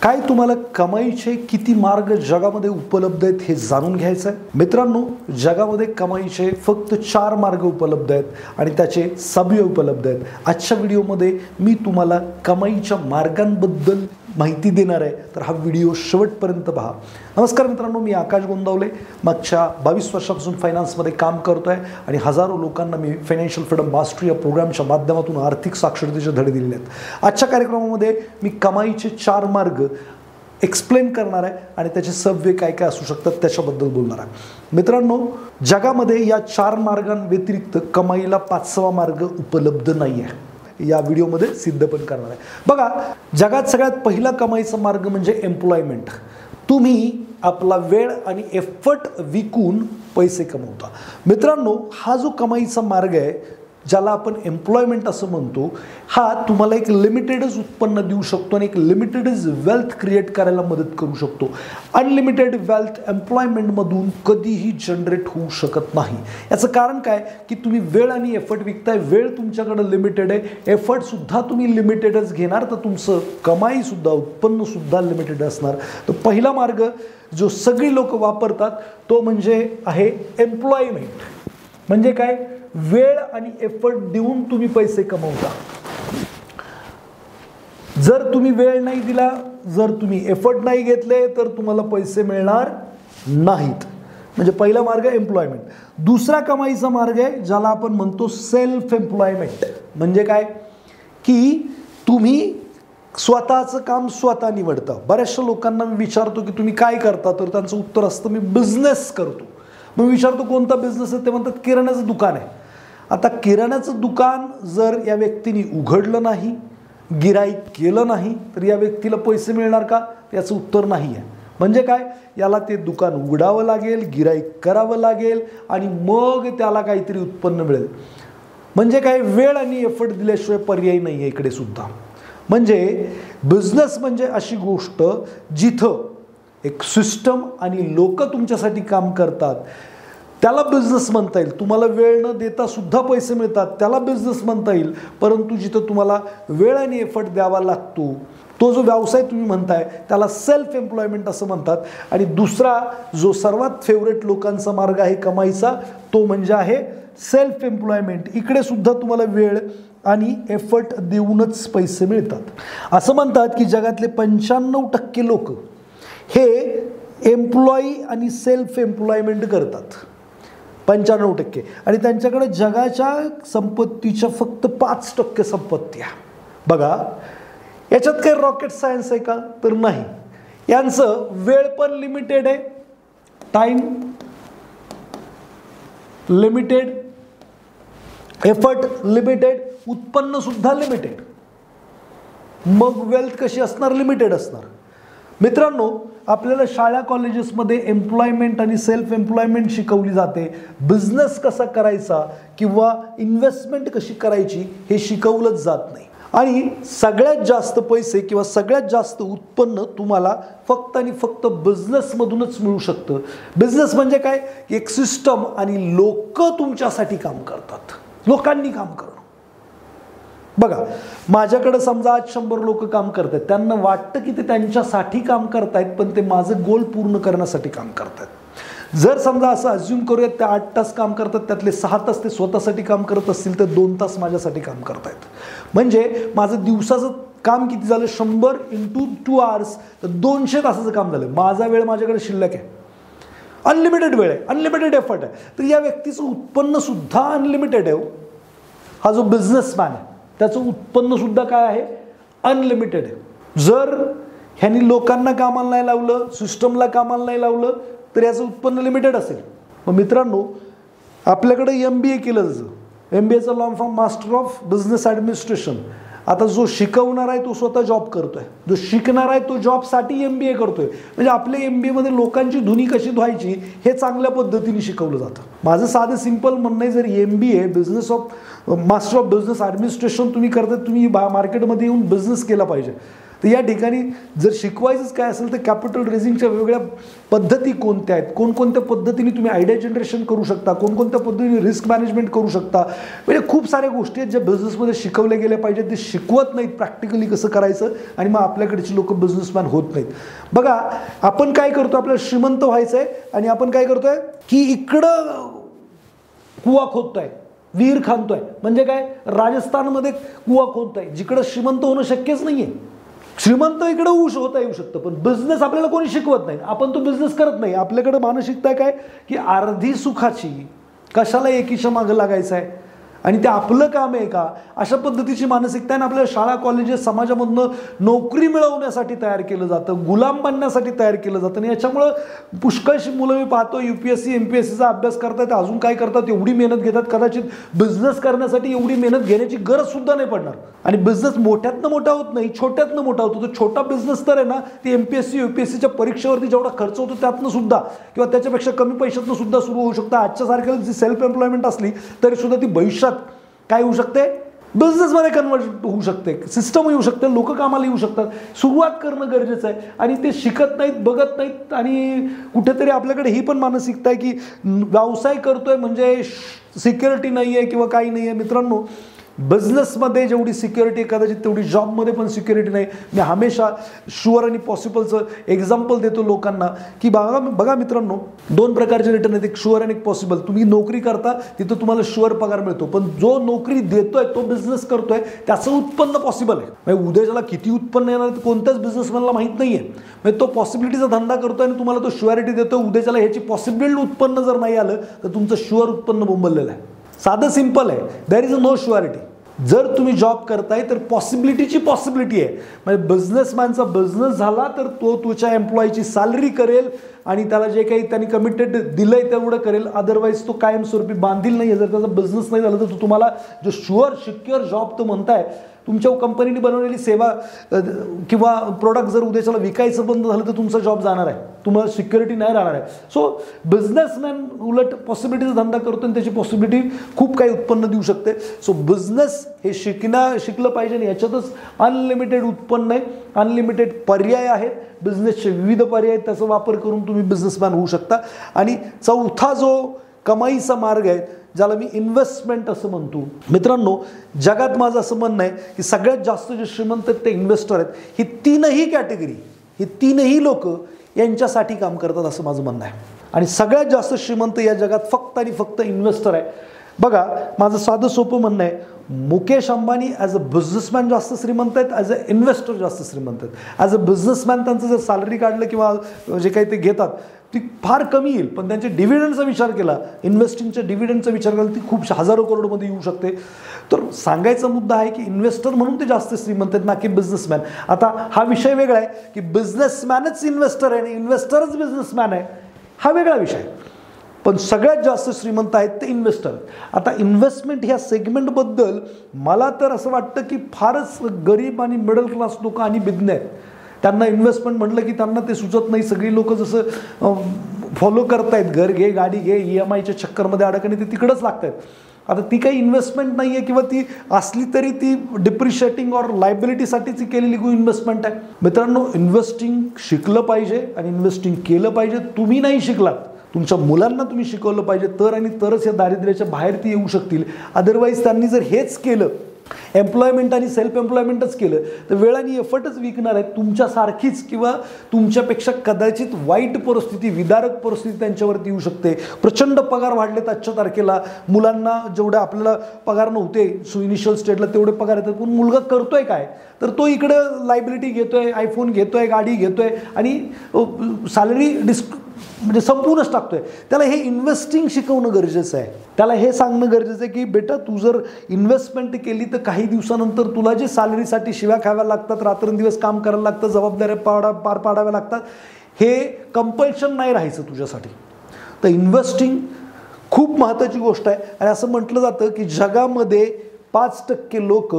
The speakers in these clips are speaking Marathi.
काय तुम्हाला कमाईचे किती मार्ग जगामध्ये उपलब्ध आहेत हे जाणून घ्यायचं आहे? मित्रांनो, जगामध्ये कमाईचे फक्त 4 मार्ग उपलब्ध आहेत आणि त्याचे सभ्य उपलब्ध आहेत. आजच्या व्हिडिओमध्ये मी तुम्हाला कमाईच्या मार्गांबद्दल माहिती देणार आहे, तर हा व्हिडिओ शेवटपर्यंत पहा. नमस्कार मित्रांनो, मी आकाश गोंदावले. मागच्या 22 वर्षापासून फायनान्समध्ये काम करतो आहे आणि हजारो लोकांना मी फायनान्शियल फ्रीडम मास्टरी या प्रोग्रामच्या माध्यमातून आर्थिक साक्षरतेचे धडे दिलेले आहेत. आजच्या कार्यक्रमामध्ये मी कमाईचे 4 मार्ग एक्सप्लेन करणार आहे आणि त्याचे सव्य काय काय असू शकतात त्याच्याबद्दल बोलणार आहे. मित्रांनो, जगामध्ये या 4 मार्गांव्यतिरिक्त कमाईला 5वा मार्ग उपलब्ध नाही आहे. या व्हिडिओमध्ये सिद्ध पण करणार आहे. बघा, जगात सगळ्यात पहिला कमाईचा मार्ग म्हणजे एम्प्लॉयमेंट. तुम्ही आपला वेळ आणि एफर्ट विकून पैसे कमवता. मित्रांनो, हा जो कमाईचा मार्ग आहे ज्याला आपण एम्प्लॉयमेंट असं म्हणतो, हा तुम्हाला एक लिमिटेडच उत्पन्न देऊ शकतो आणि एक लिमिटेडच वेल्थ क्रिएट करायला मदत करू शकतो. अनलिमिटेड वेल्थ एम्प्लॉयमेंटमधून कधीही जनरेट होऊ शकत नाही. याचं कारण काय की तुम्ही वेळ आणि एफर्ट विकताय. वेळ तुमच्याकडे लिमिटेड आहे, एफर्टसुद्धा तुम्ही लिमिटेडच घेणार, तर तुमचं कमाईसुद्धा उत्पन्नसुद्धा लिमिटेड असणार. तर पहिला मार्ग जो सगळी लोक वापरतात तो म्हणजे आहे एम्प्लॉयमेंट. म्हणजे काय? वेळ आणि एफर्ट देऊन तुम्ही पैसे कमवता. जर तुम्ही वेळ नाही दिला, जर तुम्ही एफर्ट नाही घेतले, तर तुम्हाला पैसे मिळणार नाहीत. म्हणजे पहिला मार्ग एम्प्लॉयमेंट. दुसरा कमाईचा मार्ग आहे ज्याला आपण म्हणतो सेल्फ एम्प्लॉयमेंट. म्हणजे काय की तुम्ही स्वतःचं काम स्वतः निवडता. बऱ्याचशा लोकांना मी विचारतो की तुम्ही काय करता, तर त्यांचं उत्तर असतं मी बिझनेस करतो. मग विचारतो कोणता बिझनेस आहे, ते म्हणतात किराण्याचं दुकान आहे. आता किराण्याचं दुकान जर या व्यक्तीने उघडलं नाही, गिराईक केलं नाही, तर या व्यक्तीला पैसे मिळणार का? याचं उत्तर नाही आहे. म्हणजे काय? याला ते दुकान उघडावं लागेल, गिराईक करावं लागेल आणि मग त्याला काहीतरी उत्पन्न मिळेल. म्हणजे काय? वेळ आणि एफर्ट दिल्याशिवाय पर्याय नाही आहे इकडे सुद्धा. म्हणजे बिझनेस म्हणजे अशी गोष्ट जिथं एक सिस्टम आणि लोक तुमच्यासाठी काम करतात, त्याला बिझनेस म्हणता येईल. तुम्हाला वेळ न देता सुद्धा पैसे मिळतात, त्याला बिझनेस म्हणता येईल. परंतु जिथं तुम्हाला वेळ आणि एफर्ट द्यावा लागतो, तो जो व्यवसाय तुम्ही म्हणताय त्याला सेल्फ एम्प्लॉयमेंट असं म्हणतात. आणि दुसरा जो सर्वात फेवरेट लोकांचा मार्ग आहे कमाईचा, तो म्हणजे आहे सेल्फ एम्प्लॉयमेंट. इकडे सुद्धा तुम्हाला वेळ आणि एफर्ट देऊनच पैसे मिळतात. असं म्हणतात की जगातले 95% लोक हे एम्प्लॉई आणि सेल्फ एम्प्लॉयमेंट करतात. 95%. आणि त्यांच्याकडे जगाच्या संपत्तीच्या फक्त 5% संपत्ती आहे. बघा, याच्यात काही रॉकेट सायन्स आहे का? तर नाही. यांचं वेळ पण लिमिटेड आहे, टाइम लिमिटेड, एफर्ट लिमिटेड, उत्पन्न सुद्धा लिमिटेड. मग वेल्थ कशी असणार? लिमिटेड असणार. मित्रांनो, आपल्याला शाळा कॉलेजेसमध्ये एम्प्लॉयमेंट आणि सेल्फ एम्प्लॉयमेंट शिकवली जाते. बिझनेस कसा करायचा किंवा इन्व्हेस्टमेंट कशी करायची हे शिकवलंच जात नाही. आणि सगळ्यात जास्त पैसे किंवा सगळ्यात जास्त उत्पन्न तुम्हाला फक्त आणि फक्त बिझनेसमधूनच मिळू शकतं. बिझनेस म्हणजे काय? एक सिस्टम आणि लोक तुमच्यासाठी काम करतात. लोकांनी काम करणं. बघा, माझ्याकडे समजा आज 100 लोक काम करतात. त्यांना वाटतं की ते त्यांच्यासाठी काम करतायत, पण ते माझं गोल पूर्ण करण्यासाठी काम करतात. जर समजा असं अज्युम करूयात ते 8 तास काम करतात, त्यातले 6 तास ते स्वतःसाठी काम करत असतील, तर 2 तास माझ्यासाठी काम करतायत. म्हणजे माझं दिवसाचं काम किती झालं? 100 × 2 hours, तर 200 तासाचं काम झालं. माझा वेळ माझ्याकडे शिल्लक आहे, अनलिमिटेड वेळ आहे, अनलिमिटेड एफर्ट आहे. तर या व्यक्तीचं उत्पन्न सुद्धा अनलिमिटेड आहे. हा जो बिझनेसमॅन आहे त्याचं उत्पन्न सुद्धा काय आहे? अनलिमिटेड आहे. जर ह्यांनी लोकांना कामाला नाही लावलं, सिस्टमला कामाला नाही लावलं, तर याचं उत्पन्न लिमिटेड असेल. मग मित्रांनो, आपल्याकडे MBA केलं जातं. MBAचा long form master of business administration. आता जो शिकवणार आहे तो स्वतः जॉब करतोय, जो शिकणार आहे तो जॉबसाठी MBA करतोय. म्हणजे आपल्या MBAमध्ये लोकांची धुनी कशी धुवायची हे चांगल्या पद्धतीने शिकवलं जातं. माझं साधं सिंपल म्हणणं आहे, जर MBA business of master of business administration तुम्ही करताय, तुम्ही मार्केटमध्ये येऊन बिझनेस केला पाहिजे. तर या ठिकाणी जर शिकवायचंच काय असेल तर कॅपिटल रेझिंगच्या वेगवेगळ्या पद्धती कोणत्या आहेत, कोणकोणत्या पद्धतीने तुम्ही आयडिया जनरेशन करू शकता, कोणकोणत्या पद्धतीने रिस्क मॅनेजमेंट करू शकता, म्हणजे खूप साऱ्या गोष्टी आहेत ज्या बिझनेसमध्ये शिकवल्या गेल्या पाहिजेत. ते शिकवत नाहीत प्रॅक्टिकली कसं करायचं, आणि मग आपल्याकडची लोक बिझनेसमॅन होत नाहीत. बघा आपण काय करतो, आपल्याला श्रीमंत व्हायचं आहे आणि आपण काय करतोय की इकडं कुवा खोदतोय, विहीर खांदतोय. म्हणजे काय, राजस्थानमध्ये कुवा खोदतोय, जिकडं श्रीमंत होणं शक्यच नाहीये. श्रीमंत इकडे होता येऊ शकतं, पण बिझनेस आपल्याला कोणी शिकवत नाही, आपण तो बिझनेस करत नाही. आपल्याकडे मानसिकता काय की अर्धी सुखाची, कशाला एकीच्या मागं लागायचं आहे आणि ते आपलं काम आहे का, अशा पद्धतीची मानसिकता आहे. आपल्या शाळा कॉलेजेस समाजामधनं नोकरी मिळवण्यासाठी तयार केलं जातं, गुलाम बनण्यासाठी तयार केलं जातं. आणि याच्यामुळं पुष्कळशी मुलं मी पाहतो UPSC MPSCचा अभ्यास करतात, अजून काय करतात, एवढी मेहनत घेतात, कदाचित बिझनेस करण्यासाठी एवढी मेहनत घेण्याची गरज सुद्धा नाही पडणार. आणि बिझनेस मोठ्यातनं मोठा होत नाही, छोट्यातनं मोठा होतो. तो छोटा बिझनेस तर आहे ना, ती MPSC UPSCच्या परीक्षेवरती जेवढा खर्च होतो त्यातनं सुद्धा किंवा त्याच्यापेक्षा कमी पैशातनं सुद्धा सुरू होऊ शकतं. आजच्या सारख्या जी सेल्फ एम्प्लॉयमेंट असली तरी सुद्धा ती भविष्यात काय होऊ शकते, बिझनेसमध्ये कन्वर्ट होऊ शकते, सिस्टम येऊ शकते, लोक कामाला येऊ शकतात. सुरुवात करणं गरजेचं आहे. आणि ते शिकत नाहीत, बघत नाहीत. आणि कुठेतरी आपल्याकडे ही पण मानसिकता आहे की व्यवसाय करतोय म्हणजे सिक्युरिटी नाही आहे किंवा काही नाही आहे. मित्रांनो, बिझनेसमध्ये जेवढी सिक्युरिटी कदाचित तेवढी जॉबमध्ये पण सिक्युरिटी नाही. मी हमेशा शुअर आणि पॉसिबलचं एक्झाम्पल देतो लोकांना की बघा मित्रांनो, दोन प्रकारचे रिटर्न आहेत, एक शुअर आणि एक पॉसिबल. तुम्ही नोकरी करता तिथं तुम्हाला शुअर पगार मिळतो, पण जो नोकरी देतोय तो बिझनेस करतोय त्याचं उत्पन्न पॉसिबल आहे. म्हणजे उद्या ज्याला किती उत्पन्न येणार कोणत्याच बिझनेसमॅनला माहीत नाही आहे. म्हणजे तो पॉसिबिलिटीचा धंदा करतोय आणि तुम्हाला तो शुअरिटी देतोय. उद्या ज्याला ह्याची पॉसिबल उत्पन्न जर नाही आलं तर तुमचं शुअर उत्पन्न बोंबलेलं आहे. साधं सिंपल आहे, देर इज नो शुअरिटी. जर तुम्ही जॉब करताय तर पॉसिबिलिटीची पॉसिबिलिटी आहे. म्हणजे बिझनेसमॅनचा बिझनेस झाला तर तो तुझ्या एम्प्लॉईची सॅलरी करेल आणि त्याला जे काही त्यांनी कमिटेड दिलंय तेवढं करेल, अदरवाईज तो कायमस्वरूपी बांधील नाही. जर त्याचा बिझनेस नाही झाला तर तो तुम्हाला जो शुअर सिक्युअर जॉब तो म्हणताय, तुमच्या कंपनीने बनवलेली सेवा किंवा प्रोडक्ट जर उद्याच्याला विकायचं बंद झालं तर तुमचा जॉब जाणार आहे, तुम्हाला सिक्युरिटी नाही राहणार आहे. सो बिझनेसमॅन उलट पॉसिबिलिटीचा धंदा करतो आणि त्याची पॉसिबिलिटी खूप काही उत्पन्न देऊ शकते. सो बिझनेस हे शिकलं पाहिजे आणि याच्यातच अनलिमिटेड उत्पन्न आहे, अनलिमिटेड पर्याय आहेत. बिझनेसचे विविध पर्याय आहेत, त्याचा वापर करून तुम्ही बिझनेसमॅन होऊ शकता. आणि चौथा जो कमाईचा मार्ग आहे ज्याला मी इन्व्हेस्टमेंट असं म्हणतो. मित्रांनो, जगात माझं असं म्हणणं आहे की सगळ्यात जास्त जे श्रीमंत आहेत ते इन्व्हेस्टर आहेत. ही तीनही कॅटेगरी, ही तीनही लोक यांच्यासाठी काम करतात असं माझं म्हणणं आहे. आणि सगळ्यात जास्त श्रीमंत या जगात फक्त आणि फक्त इन्व्हेस्टर आहे. बघा, माझं साधं सोपं म्हणणं आहे, Mukesh Ambani as a businessman जास्त श्रीमंत आहेत, ॲज अ इन्व्हेस्टर जास्त श्रीमंत आहेत. ॲज अ बिझनेसमॅन त्यांचं जर सॅलरी काढलं किंवा जे काही ते घेतात ती फार कमी येईल, पण त्यांचे डिव्हिडंडचा विचार केला, इन्व्हेस्टिंगच्या डिव्हिडंडचा विचार केला, ती खूप हजारो करोडमध्ये येऊ शकते. तर सांगायचा मुद्दा आहे की इन्व्हेस्टर म्हणून ते जास्त श्रीमंत आहेत, ना की बिझनेसमॅन. आता हा विषय वेगळा आहे की बिझनेसमॅनच इन्व्हेस्टर आहे आणि इन्व्हेस्टरच बिझनेसमॅन आहे, हा वेगळा विषय आहे. पण सगळ्यात जास्त श्रीमंत आहेत ते इन्व्हेस्टर. आता इन्व्हेस्टमेंट ह्या सेगमेंटबद्दल मला तर असं वाटतं की फारच गरीब आणि मिडल क्लास लोक आणि बिज्ञ आहेत. त्यांना इन्व्हेस्टमेंट म्हटलं की त्यांना ते सुचत नाही. सगळी लोक जसं फॉलो करतायत, घर घे, गाडी घे, EMIच्या चक्करमध्ये अडकणे, ते तिकडंच लागत आहेत. आता ती काही इन्व्हेस्टमेंट नाही आहे किंवा ती असली तरी ती डिप्रिशिएटिंग और लायबिलिटीसाठीची केलेली इन्व्हेस्टमेंट आहे. मित्रांनो, इन्व्हेस्टिंग शिकलं पाहिजे आणि इन्व्हेस्टिंग केलं पाहिजे. तुम्ही नाही शिकलात, तुमच्या मुलांना तुम्ही शिकवलं पाहिजे, तर आणि तरच या दारिद्र्याच्या बाहेर ती येऊ शकतील. अदरवाईज त्यांनी जर हेच केलं, एम्प्लॉयमेंट आणि सेल्फ एम्प्लॉयमेंटच केलं, तर वेळ आणि एफर्टच विकणार आहेत. तुमच्यासारखीच किंवा तुमच्यापेक्षा कदाचित वाईट परिस्थिती, विदारक परिस्थिती त्यांच्यावरती येऊ शकते. प्रचंड पगार वाढलेत आजच्या तारखेला. मुलांना जेवढे आपल्याला पगार नव्हते इनिशियल स्टेटला तेवढे पगार येतात, पण मुलगा करतोय काय, तर तो इकडं लायबिलिटी घेतोय, आयफोन घेतोय, गाडी घेतोय आणि सॅलरी म्हणजे संपूर्णच टाकतोय. त्याला हे इन्व्हेस्टिंग शिकवणं गरजेचं आहे. त्याला हे सांगणं गरजेचं आहे की बेटा, तू जर इन्व्हेस्टमेंट केली तर काही दिवसानंतर तुला जे सॅलरीसाठी शिव्या खाव्या लागतात, रात्रंदिवस काम करायला लागतं, जबाबदाऱ्या पार पाडाव्या लागतात, हे कंपल्शन नाही राहायचं तुझ्यासाठी. तर इन्व्हेस्टिंग खूप महत्त्वाची गोष्ट आहे. आणि असं म्हटलं जातं की जगामध्ये 5% लोक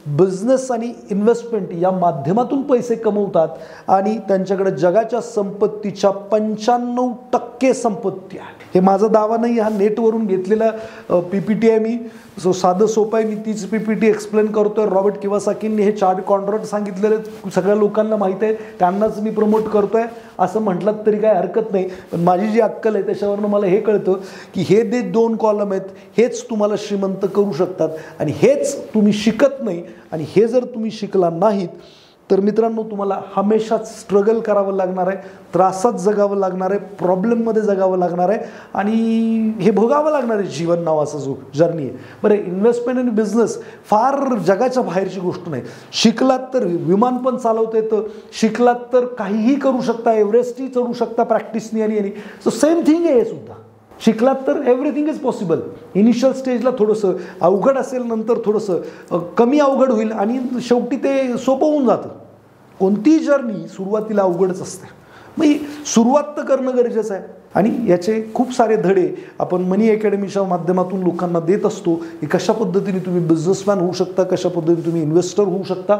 बिझनेस आणि इन्व्हेस्टमेंट या माध्यमातून पैसे कमवतात आणि त्यांच्याकडे जगाच्या संपत्तीच्या 95% संपत्ती आहे. हे माझा दावा नाही, हा नेटवरून घेतलेला PPT आहे. मी सो साधं सोपं आहे, मी तीच PPT एक्सप्लेन करतोय. रॉबर्ट किवासाकींनी हे चार्ट कॉन्ट्रॅक्ट सांगितलेले सगळ्या लोकांना माहीत आहे, त्यांनाच मी प्रमोट करतोय असं म्हटलं तरी काय हरकत नाही. पण माझी जी अक्कल आहे त्याच्यावरनं मला हे कळतं की हे जे 2 कॉलम आहेत हेच तुम्हाला श्रीमंत करू शकतात आणि हेच तुम्ही शिकत नाही. आणि हे जर तुम्ही शिकला नाहीत तर मित्रांनो तुम्हाला हमेशाच स्ट्रगल करावं लागणार आहे, त्रासात जगावं लागणार आहे, प्रॉब्लेममध्ये जगावं लागणार आहे आणि हे भोगावं लागणार आहे जीवन नावाचा जो जर्नी आहे. बरं, इन्व्हेस्टमेंट आणि बिझनेस फार जगाच्या बाहेरची गोष्ट नाही. शिकलात तर विमान पण चालवता येतं, शिकलात तर काहीही करू शकता, एव्हरेस्टही चढू शकता प्रॅक्टिसनी आणि सो सेम थिंग आहे हे सुद्धा. शिकलात तर एव्हरीथिंग इज पॉसिबल. इनिशियल स्टेजला थोडंसं अवघड असेल, नंतर थोडंसं कमी अवघड होईल आणि शेवटी ते सोपं होऊन जातं. कोणतीही जर्नी सुरुवातीला अवघडच असते, मग सुरुवात तर करणं गरजेचं आहे. आणि याचे खूप सारे धडे आपण मनी अकॅडमीच्या माध्यमातून लोकांना देत असतो की कशा पद्धतीने तुम्ही बिझनेसमॅन होऊ शकता, कशा पद्धतीने तुम्ही इन्व्हेस्टर होऊ शकता.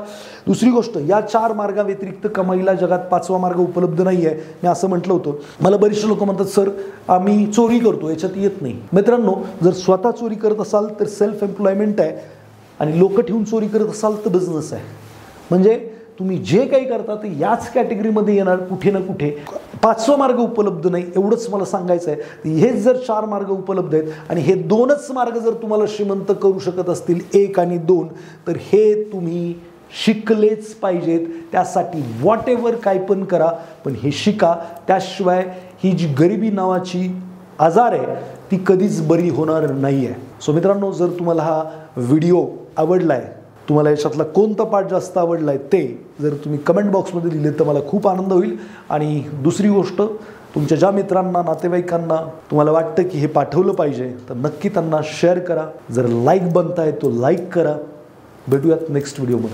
दुसरी गोष्ट, या 4 मार्गाव्यतिरिक्त कमाईला जगात 5वा मार्ग उपलब्ध नाही आहे. मी असं म्हटलं होतं. मला बरेचसे लोक म्हणतात सर आम्ही चोरी करतो, याच्यात येत नाही. मित्रांनो, जर स्वतः चोरी करत असाल तर सेल्फ एम्प्लॉयमेंट आहे आणि लोक ठेवून चोरी करत असाल तर बिझनेस आहे. म्हणजे तुम्ही जे काही करता ते याच कॅटेगरीमध्ये येणार कुठे ना कुठे. 5वा मार्ग उपलब्ध नाही एवढंच मला सांगायचं आहे. हेच जर 4 मार्ग उपलब्ध आहेत आणि हे 2च मार्ग जर तुम्हाला श्रीमंत करू शकत असतील, 1 आणि 2, तर हे तुम्ही शिकलेच पाहिजेत. त्यासाठी व्हॉट एव्हर काय पण करा, पण हे शिका. त्याशिवाय ही जी गरिबी नावाची आजार आहे ती कधीच बरी होणार नाही आहे. सो मित्रांनो, जर तुम्हाला हा व्हिडिओ आवडला आहे, तुम्हाला याच्यातला कोणता पार्ट जास्त आवडला आहे ते जर तुम्ही कमेंट बॉक्समध्ये लिहिले तर मला खूप आनंद होईल. आणि दुसरी गोष्ट, तुमच्या ज्या मित्रांना, नातेवाईकांना तुम्हाला वाटतं की हे पाठवलं पाहिजे तर नक्की त्यांना शेअर करा. जर लाईक बनताय तो लाईक करा. भेटूयात नेक्स्ट व्हिडिओमध्ये.